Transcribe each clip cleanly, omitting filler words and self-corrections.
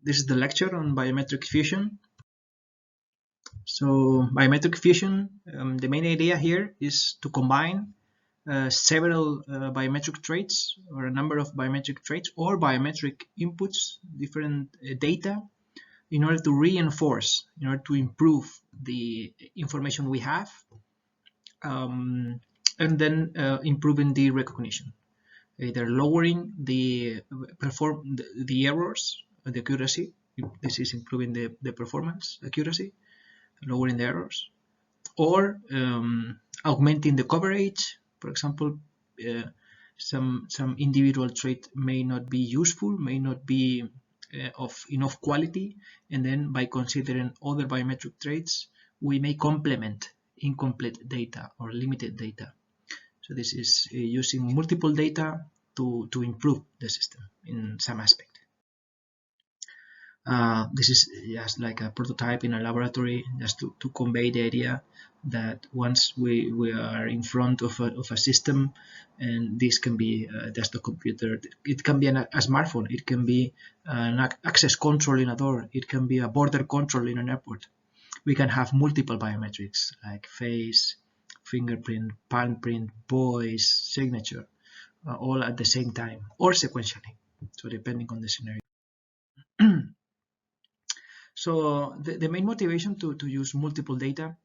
This is the lecture on biometric fusion. So biometric fusion, the main idea here is to combine several biometric traits, or a number of biometric traits or biometric inputs, different data, in order to reinforce, in order to improve the information we have, and then improving the recognition, either lowering the errors, the accuracy. This is improving the performance, accuracy, lowering the errors, or augmenting the coverage. For example, some individual trait may not be useful, may not be of enough quality, and then by considering other biometric traits, we may complement incomplete data or limited data. So this is using multiple data to improve the system in some aspect. This is just like a prototype in a laboratory, just to convey the idea that once we are in front of a system, and this can be just a computer, it can be a smartphone, it can be an access control in a door, it can be a border control in an airport. We can have multiple biometrics like face, fingerprint, palm print, voice, signature, all at the same time or sequentially, so depending on the scenario. So the main motivation to use multiple data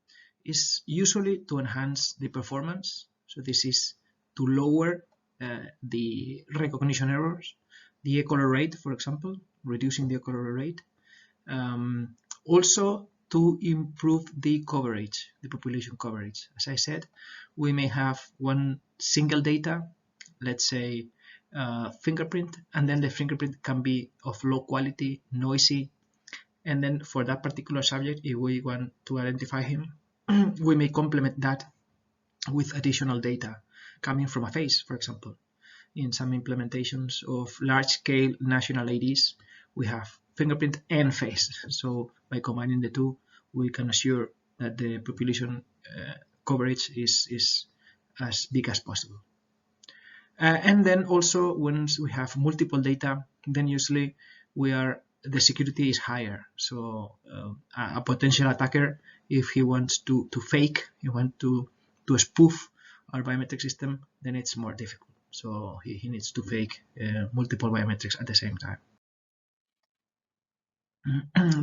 is usually to enhance the performance. So this is to lower the recognition errors, the echo error rate, for example, reducing the echo error rate. Also to improve the coverage, the population coverage. As I said, we may have one single data, let's say fingerprint, and then the fingerprint can be of low quality, noisy, and then for that particular subject, if we want to identify him, we may complement that with additional data coming from a face, for example. In some implementations of large-scale national IDs, we have fingerprint and face. So by combining the two, we can assure that the population coverage is as big as possible. And then also, once we have multiple data, then usually the security is higher. So a potential attacker, if he wants to fake, he wants to spoof our biometric system, then it's more difficult. So he needs to fake multiple biometrics at the same time.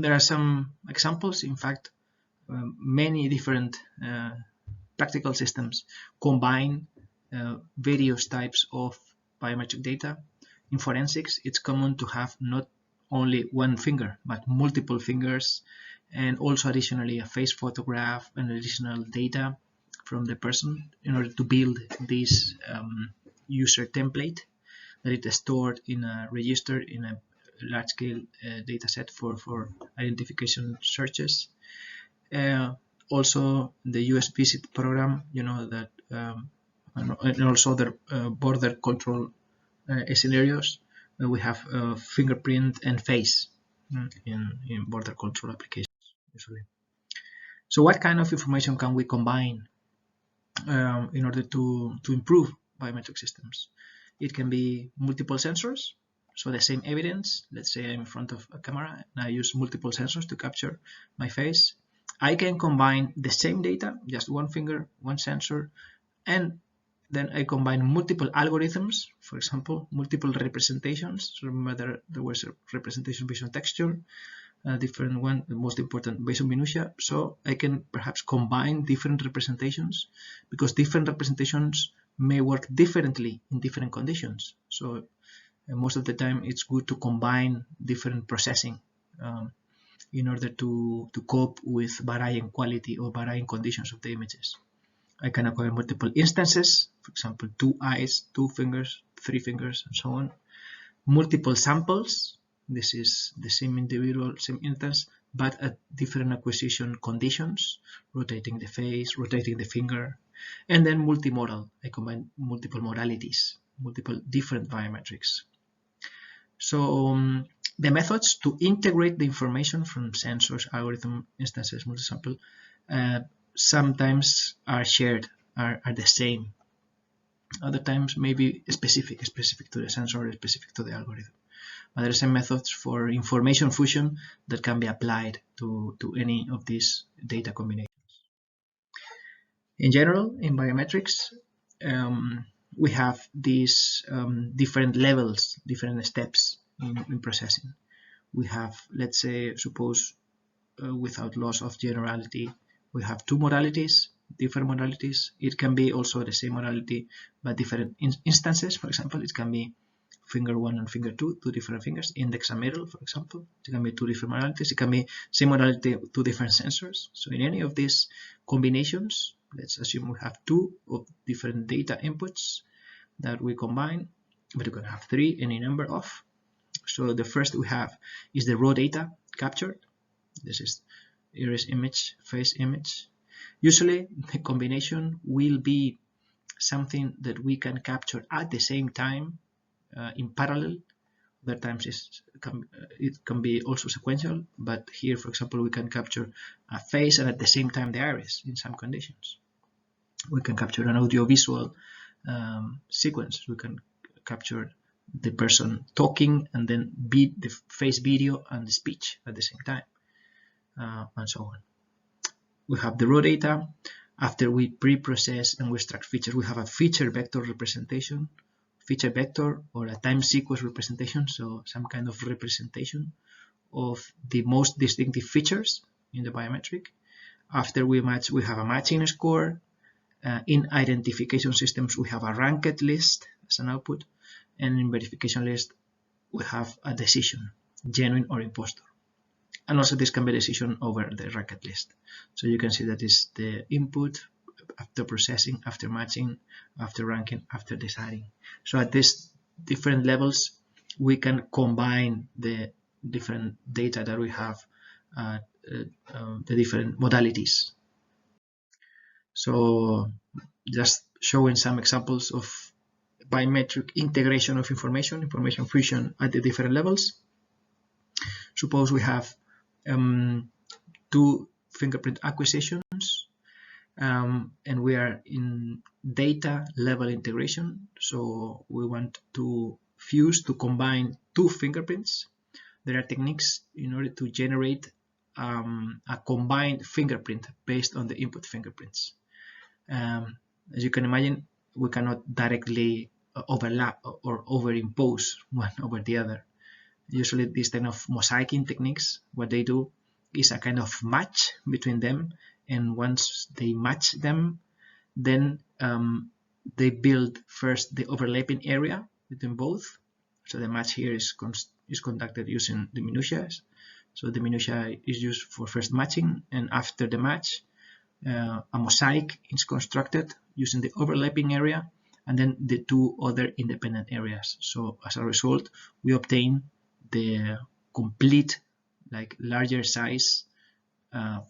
There are some examples. In fact, many different practical systems combine various types of biometric data. In forensics, it's common to have not only one finger, but multiple fingers, and also additionally a face photograph and additional data from the person in order to build this user template that is stored in a register in a large-scale data set for identification searches. Also, the US visit program, you know, that and also the border control scenarios. We have fingerprint and face in border control applications usually. So what kind of information can we combine in order to improve biometric systems? It can be multiple sensors, so the same evidence. Let's say I'm in front of a camera and I use multiple sensors to capture my face. I can combine the same data, just one finger, one sensor, and then I combine multiple algorithms, for example, multiple representations. So remember there was a representation based on texture, a different one, the most important based on minutia. So I can perhaps combine different representations, because different representations may work differently in different conditions. So most of the time it's good to combine different processing in order to cope with varying quality or varying conditions of the images. I can acquire multiple instances, for example, 2 eyes, 2 fingers, 3 fingers, and so on. Multiple samples. This is the same individual, same instance, but at different acquisition conditions, rotating the face, rotating the finger. And then multimodal. I combine multiple modalities, multiple different biometrics. So the methods to integrate the information from sensors, algorithm, instances, multi-sample, sometimes are shared, are the same. Other times maybe specific to the sensor, specific to the algorithm. But there are some methods for information fusion that can be applied to any of these data combinations. In general, in biometrics, we have these different levels, different steps in processing. We have, let's say, suppose without loss of generality, we have two modalities, different modalities. It can be also the same modality, but different instances. For example, it can be finger 1 and finger 2, two different fingers, index and middle, for example. It can be two different modalities. It can be same modality, two different sensors. So in any of these combinations, let's assume we have two different data inputs that we combine, but we can have three, any number of. So the first we have is the raw data captured. This is iris image, face image. Usually the combination will be something that we can capture at the same time in parallel. Other times it can be also sequential, but here, for example, we can capture a face and at the same time the iris in some conditions. We can capture an audiovisual sequence. We can capture the person talking and then the face video and the speech at the same time, and so on. We have the raw data. After we pre-process and we extract features, we have a feature vector representation, feature vector or a time sequence representation, so some kind of representation of the most distinctive features in the biometric. After we match, we have a matching score. In identification systems, we have a ranked list as an output, and in verification list, we have a decision, genuine or impostor. And also this can be a decision over the ranked list. So you can see that is the input after processing, after matching, after ranking, after deciding. So at these different levels, we can combine the different data that we have, the different modalities. So just showing some examples of biometric integration of information fusion at the different levels. Suppose we have two fingerprint acquisitions, and we are in data level integration. So we want to fuse, to combine two fingerprints. There are techniques in order to generate a combined fingerprint based on the input fingerprints. As you can imagine, we cannot directly overlap or overimpose one over the other. Usually these kind of mosaicing techniques, what they do is a kind of match between them, and once they match them, then they build first the overlapping area between both. So the match here is conducted using the minutiae. So the minutiae is used for first matching, and after the match, a mosaic is constructed using the overlapping area and then the two other independent areas. So as a result, we obtain the complete, like larger size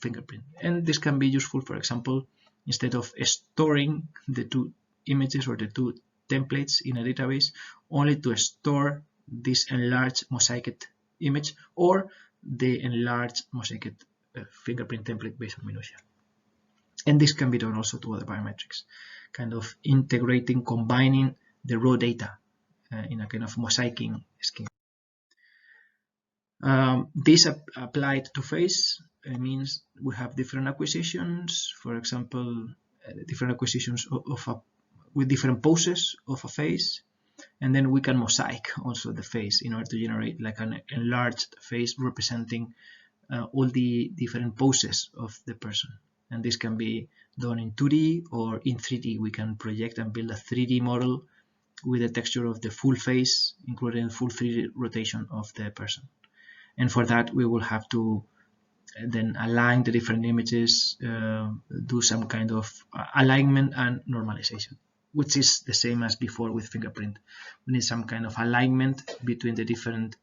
fingerprint. And this can be useful, for example, instead of storing the two images or the two templates in a database, only to store this enlarged mosaic image or the enlarged mosaic fingerprint template based on minutiae. And this can be done also to other biometrics, kind of integrating, combining the raw data in a kind of mosaicing scheme. This applied to face means we have different acquisitions, for example, different acquisitions with different poses of a face, and then we can mosaic also the face in order to generate like an enlarged face representing all the different poses of the person. And this can be done in 2D or in 3D. We can project and build a 3D model with the texture of the full face, including full 3D rotation of the person. And for that, we will have to then align the different images, do some kind of alignment and normalization, which is the same as before with fingerprint. We need some kind of alignment between the different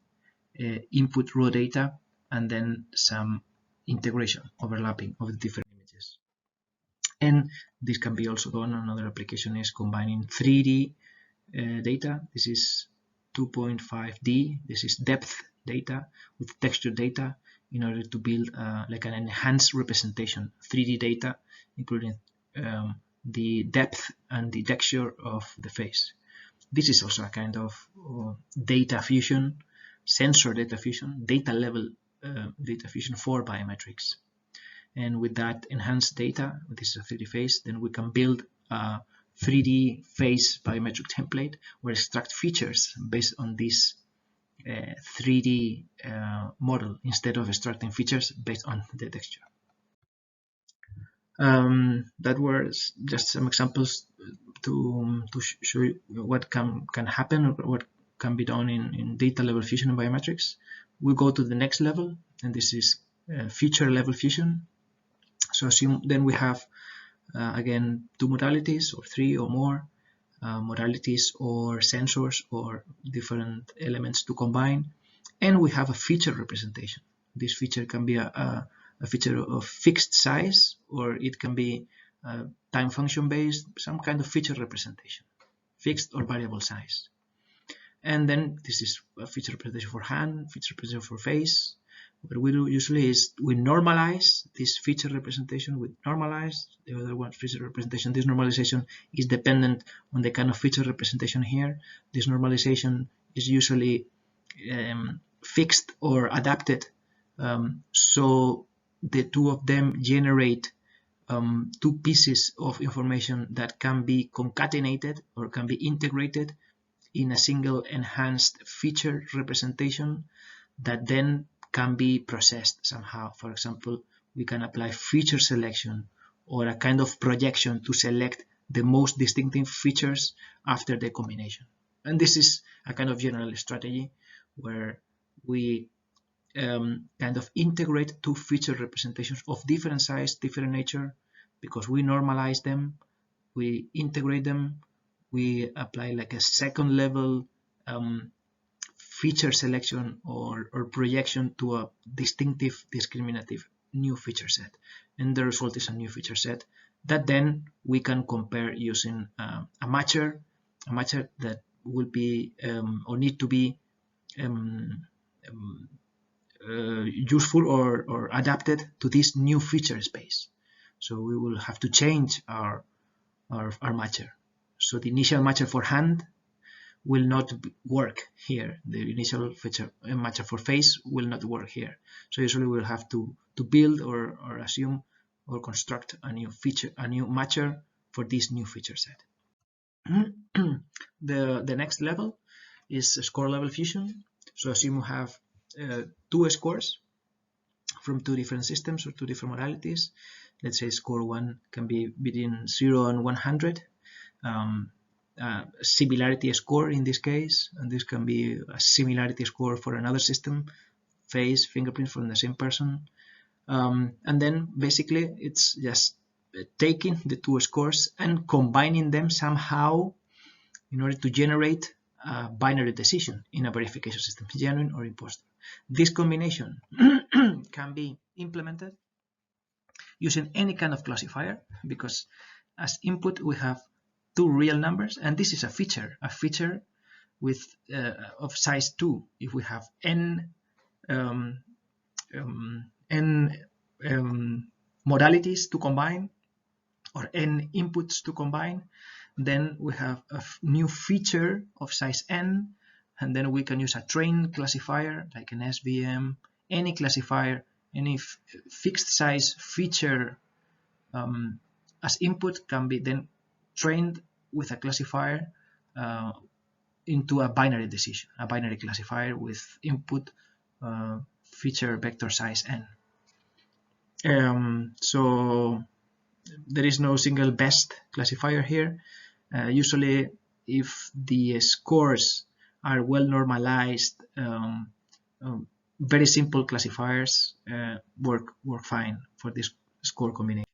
input raw data and then some integration, overlapping of the different images. And this can be also done. Another application is combining 3D data. This is 2.5D. This is depth data with texture data in order to build like an enhanced representation, 3D data, including the depth and the texture of the face. This is also a kind of data fusion sensor data fusion, data level data fusion for biometrics. And with that enhanced data, this is a 3D face, then we can build a 3D face biometric template or extract features based on this 3D model instead of extracting features based on the texture. That was just some examples to show you what can happen, what can be done in data level fusion and biometrics. We go to the next level, and this is feature level fusion. So assume then we have again two modalities or three or more modalities or sensors or different elements to combine, and we have a feature representation. This feature can be a feature of fixed size, or it can be time function based, some kind of feature representation, fixed or variable size. And then this is a feature representation for hand, feature representation for face. What we do usually is we normalize this feature representation with normalize, the other one feature representation. This normalization is dependent on the kind of feature representation here. This normalization is usually fixed or adapted, so the two of them generate two pieces of information that can be concatenated or can be integrated in a single enhanced feature representation that then can be processed somehow. For example, we can apply feature selection or a kind of projection to select the most distinctive features after the combination. And this is a kind of general strategy where we kind of integrate two feature representations of different size, different nature, because we normalize them, we integrate them, we apply like a second level feature selection or projection to a distinctive, discriminative new feature set. And the result is a new feature set that then we can compare using a matcher that will be or need to be useful or adapted to this new feature space. So we will have to change our matcher. So the initial matcher for hand will not work here. The initial feature matcher for face will not work here. So usually we'll have to build or assume or construct a new feature, a new matcher for this new feature set. The next level is score level fusion. So assume we have two scores from two different systems or two different modalities. Let's say score 1 can be between 0 and 100. Similarity score in this case, and this can be a similarity score for another system, face, fingerprint from the same person. And then basically it's just taking the two scores and combining them somehow in order to generate a binary decision in a verification system, genuine or imposter. This combination can be implemented using any kind of classifier, because as input we have two real numbers, and this is a feature with of size 2. If we have n modalities to combine or n inputs to combine, then we have a new feature of size n, and then we can use a train classifier like an SVM, any classifier, any fixed size feature as input can be then trained with a classifier into a binary decision, a binary classifier with input feature vector size n. So there is no single best classifier here. Usually if the scores are well normalized, very simple classifiers work fine for this score combination.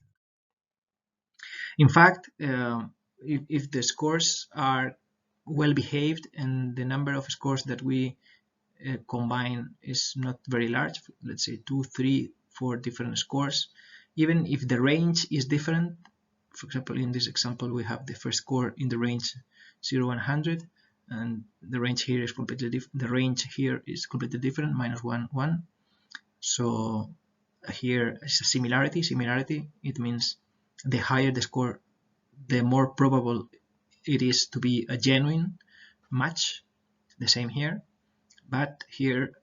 In fact, if the scores are well behaved and the number of scores that we combine is not very large, let's say 2, 3, 4 different scores, even if the range is different, for example in this example we have the first score in the range 0 and 100, and the range here is completely different. The range here is completely different, -1, 1. So here is a similarity. It means the higher the score, the more probable it is to be a genuine match. The same here. but here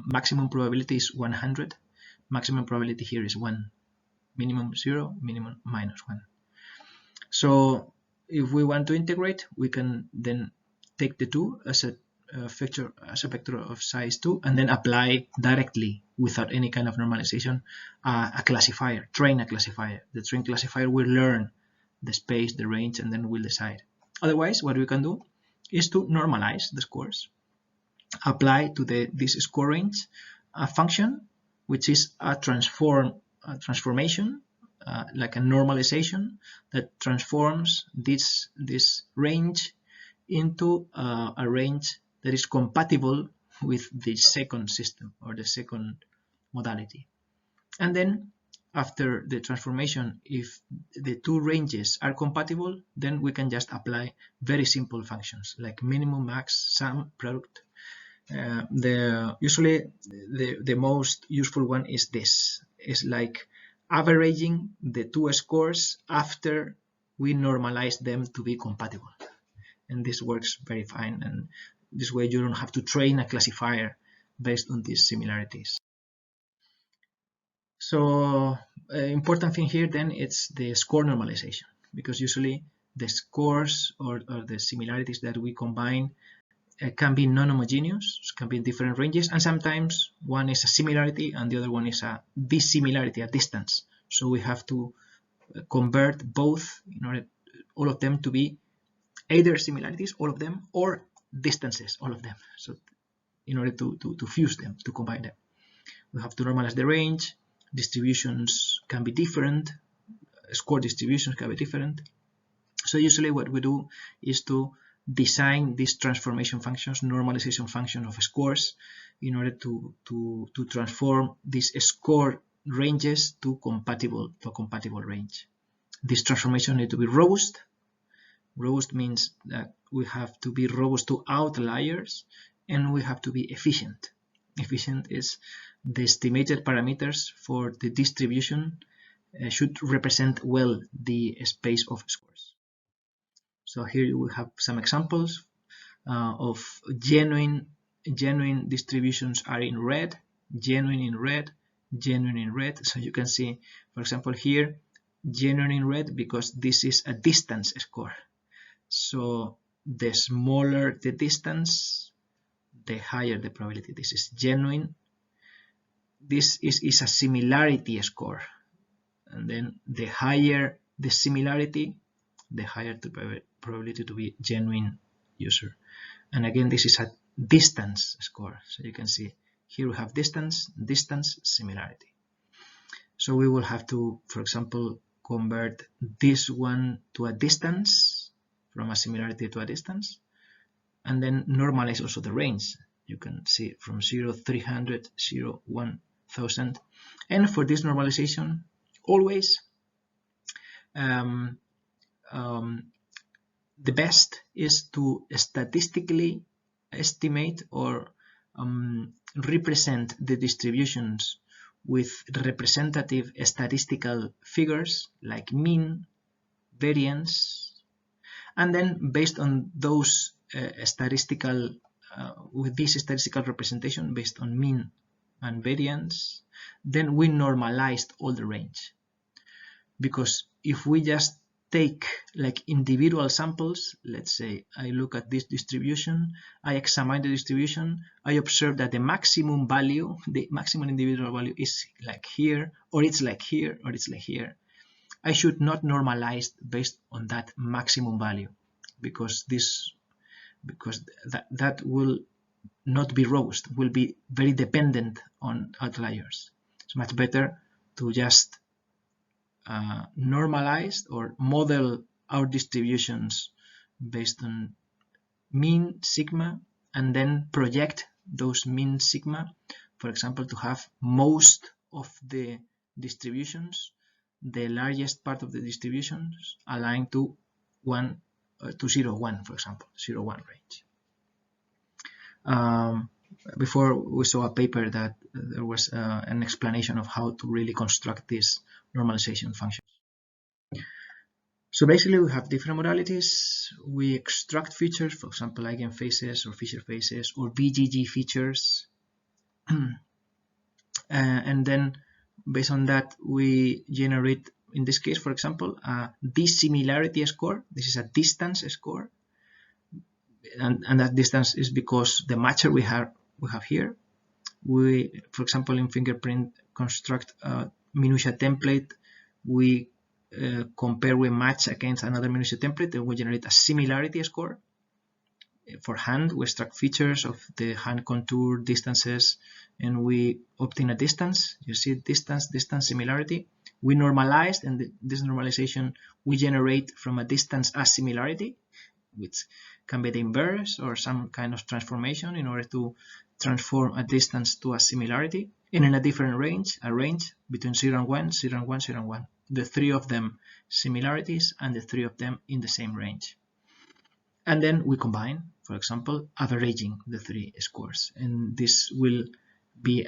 maximum probability is 100. Maximum probability here is 1. Minimum 0, minimum -1. So if we want to integrate, we can then take the 2 as a vector of size 2, and then apply directly without any kind of normalization a classifier, train a classifier. The train classifier will learn the space, the range, and then we'll decide. Otherwise, what we can do is to normalize the scores, apply to this score range a function which is a transformation, like a normalization that transforms this range into a range that is compatible with the second system or the second modality. And then after the transformation, if the two ranges are compatible, then we can just apply very simple functions like minimum, max, sum, product. Usually the most useful one is this. It's like averaging the two scores after we normalize them to be compatible. And this works very fine, and this way you don't have to train a classifier based on these similarities. So important thing here then it's the score normalization, because usually the scores or the similarities that we combine can be non-homogeneous, can be in different ranges, and sometimes one is a similarity and the other one is a dissimilarity, a distance. So we have to convert both in order all of them to be either similarities, all of them, or distances, all of them. So in order to fuse them, to combine them, we have to normalize the range. Distributions can be different, score distributions can be different. So usually what we do is to design these transformation functions, normalization function of scores, in order to transform these score ranges to a compatible range. This transformation needs to be robust. Robust means that we have to be robust to outliers, and we have to be efficient. Efficient is the estimated parameters for the distribution should represent well the space of scores. So here we have some examples of genuine distributions are in red, genuine in red, genuine in red. So you can see, for example, here genuine in red because this is a distance score. So the smaller the distance, the higher the probability. This is genuine. This is a similarity score, and then the higher the similarity, the higher the probability to be genuine user. And again, this is a distance score. So you can see here we have distance, similarity. So we will have to, for example, convert this one to a distance, from a similarity to a distance, and then normalize also the range. You can see from 0, 300, 0, 1000. And for this normalization, always the best is to statistically estimate or represent the distributions with representative statistical figures like mean, variance, and then based on those with this statistical representation based on mean and variance, then we normalized all the range. Because if we just take like individual samples, let's say I look at this distribution, I examine the distribution, I observe that the maximum value, the maximum individual value is like here, or it's like here, or it's like here. I should not normalize based on that maximum value, because that will not be robust, will be very dependent on outliers. It's much better to just normalize or model our distributions based on mean sigma, and then project those mean sigma, for example, to have most of the distributions, the largest part of the distributions aligned to 1 to 0, 1, for example, 0, 1 range. Before we saw a paper that there was an explanation of how to really construct these normalization functions. So basically we have different modalities. We extract features, for example, eigenfaces or Fisher faces or BGG features. And then based on that, we generate, in this case, for example, a dissimilarity score. This is a distance score. And that distance is because the matcher we have here, we, for example, in fingerprint, construct a minutia template. We compare, we match against another minutia template, and we generate a similarity score. For hand, we extract features of the hand contour, distances, and we obtain a distance. You see distance, similarity. We normalize, and this normalization we generate from a distance as similarity, which can be the inverse or some kind of transformation in order to transform a distance to a similarity. And in a different range, a range between 0 and 1, 0 and 1, 0 and 1. The three of them similarities and the three of them in the same range. And then we combine, for example, averaging the three scores. And this will be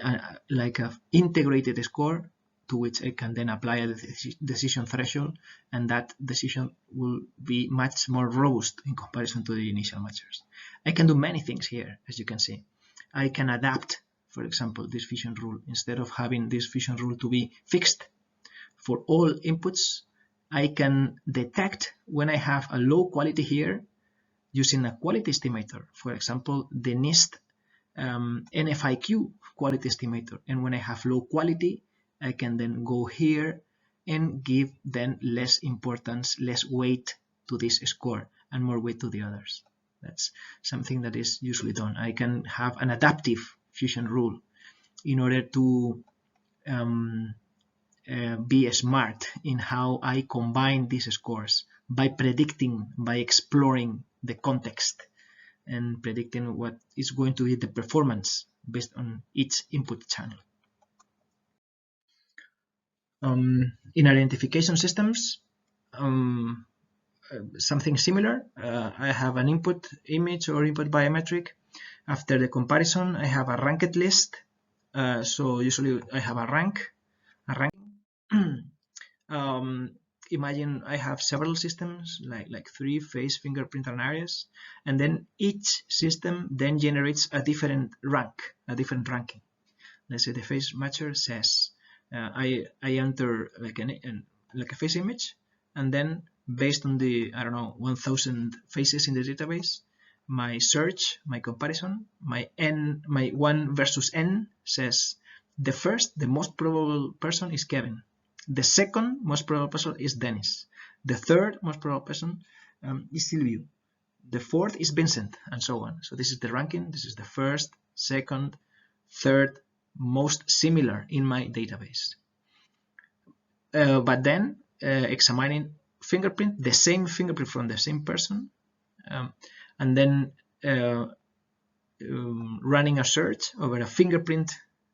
like an integrated score to which I can then apply a decision threshold, and that decision will be much more robust in comparison to the initial matchers. I can do many things here, as you can see. I can adapt, for example, this fission rule. Instead of having this fission rule to be fixed for all inputs, I can detect when I have a low quality here using a quality estimator, for example, the NIST NFIQ quality estimator. And when I have low quality, I can then go here and give then less importance, less weight to this score and more weight to the others. That's something that is usually done. I can have an adaptive fusion rule in order to be smart in how I combine these scores by predicting, by exploring the context and predicting what is going to be the performance based on each input channel. In identification systems, something similar. I have an input image or input biometric. After the comparison, I have a ranked list. So usually I have a ranking. Imagine I have several systems, like 3 face, fingerprint, and iris, and then each system then generates a different ranking. Let's say the face matcher says I enter like a face image, and then based on the 1,000 faces in the database, my search, my comparison, my 1 versus n says the most probable person is Kevin. The second most probable person is Dennis. The third most probable person is Silvio. The fourth is Vincent, and so on. So this is the ranking. This is the first, second, third most similar in my database. But then examining fingerprint, the same fingerprint from the same person, and then running a search over a fingerprint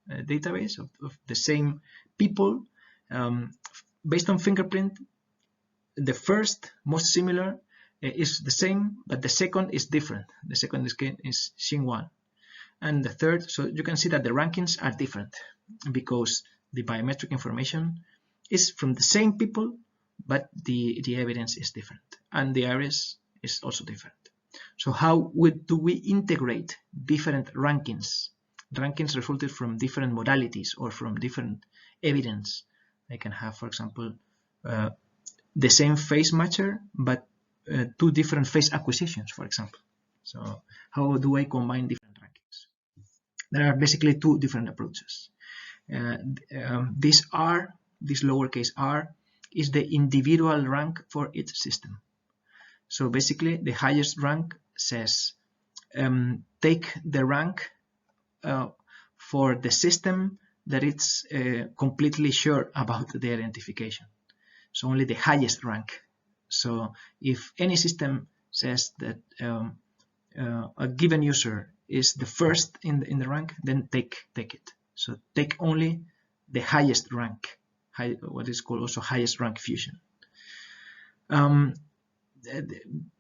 database of the same people. Based on fingerprint, the first most similar is the same, but the second is different. The second is Xinguan, and the third. So you can see that the rankings are different because the biometric information is from the same people, but the evidence is different, and the iris is also different. So how do we integrate different rankings? Rankings resulted from different modalities or from different evidence. I can have, for example, the same face matcher, but 2 different face acquisitions, for example. So how do I combine different rankings? There are basically 2 different approaches. This lowercase r, is the individual rank for each system. So basically, the highest rank says take the rank for the system that it's completely sure about the identification. So only the highest rank. So if any system says that a given user is the first in the rank, then take it. So take only the highest rank, what is called also highest rank fusion.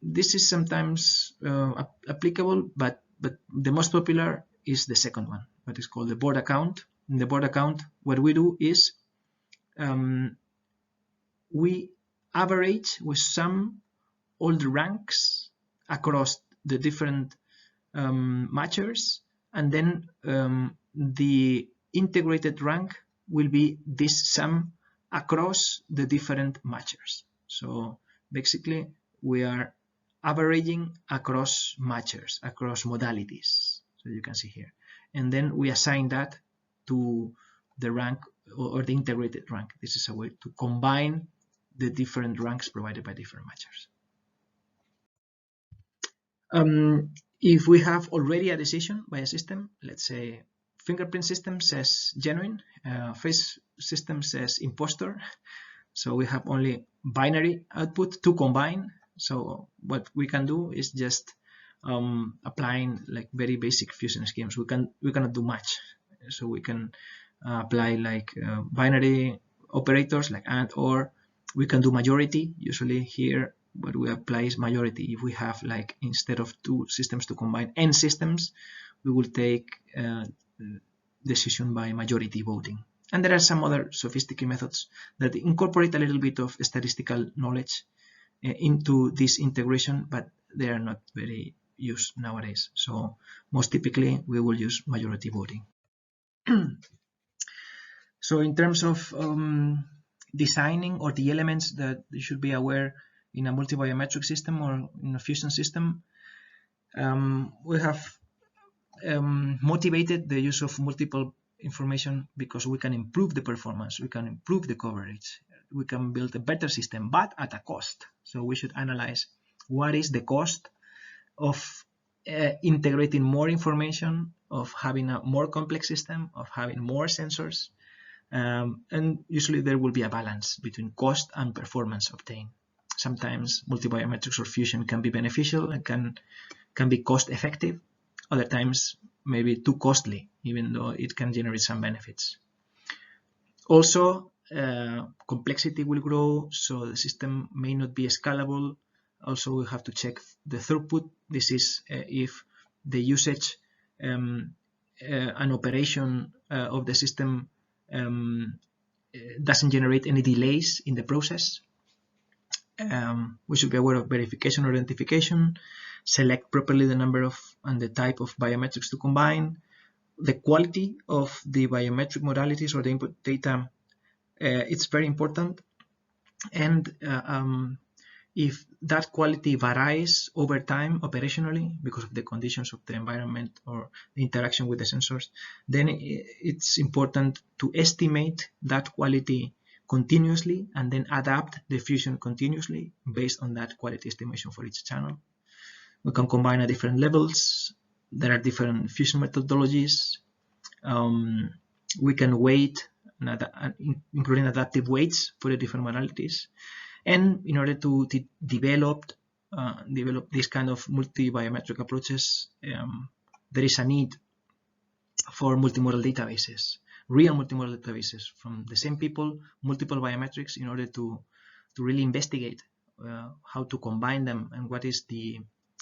This is sometimes applicable, but the most popular is the second one, what is called the board account. In the board account, what we do is we average, we sum all the ranks across the different matchers, and then the integrated rank will be this sum across the different matchers. So basically we are averaging across matchers, across modalities, so you can see here, and then we assign that to the rank or the integrated rank. This is a way to combine the different ranks provided by different matchers. If we have already a decision by a system, let's say fingerprint system says genuine, face system says imposter, so we have only binary output to combine. So what we can do is just applying like very basic fusion schemes. We cannot do much, so we can apply like binary operators like AND OR. We can do majority. Usually here what we apply is majority. If we have like, instead of two systems to combine n systems, we will take decision by majority voting. And there are some other sophisticated methods that incorporate a little bit of statistical knowledge into this integration, but they are not very used nowadays. So most typically we will use majority voting. So in terms of designing or the elements that you should be aware in a multi-biometric system or in a fusion system, we have motivated the use of multiple information because we can improve the performance, we can improve the coverage, we can build a better system, but at a cost. So we should analyze what is the cost of integrating more information, of having a more complex system, of having more sensors, and usually there will be a balance between cost and performance obtained. Sometimes multi-biometrics or fusion can be beneficial and can be cost effective. Other times maybe too costly, even though it can generate some benefits. Also, complexity will grow, so the system may not be scalable. Also, we have to check the throughput. This is if the usage and operation of the system doesn't generate any delays in the process. We should be aware of verification or identification, select properly the number of and the type of biometrics to combine, the quality of the biometric modalities or the input data. It's very important, and if that quality varies over time operationally because of the conditions of the environment or the interaction with the sensors, then it's important to estimate that quality continuously and then adapt the fusion continuously based on that quality estimation for each channel. We can combine at different levels. There are different fusion methodologies. We can weight, including adaptive weights for the different modalities. And in order to develop this kind of multi-biometric approaches, there is a need for multimodal databases, real multimodal databases from the same people, multiple biometrics, in order to really investigate how to combine them and what is the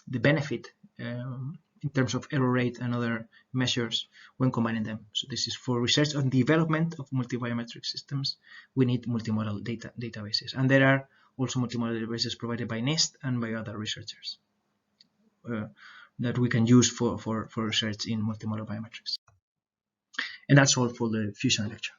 benefit in terms of error rate and other measures when combining them. So this is for research and development of multi-biometric systems. We need multimodal databases, and there are also multimodal databases provided by NIST and by other researchers that we can use for research in multimodal biometrics. And that's all for the fusion lecture.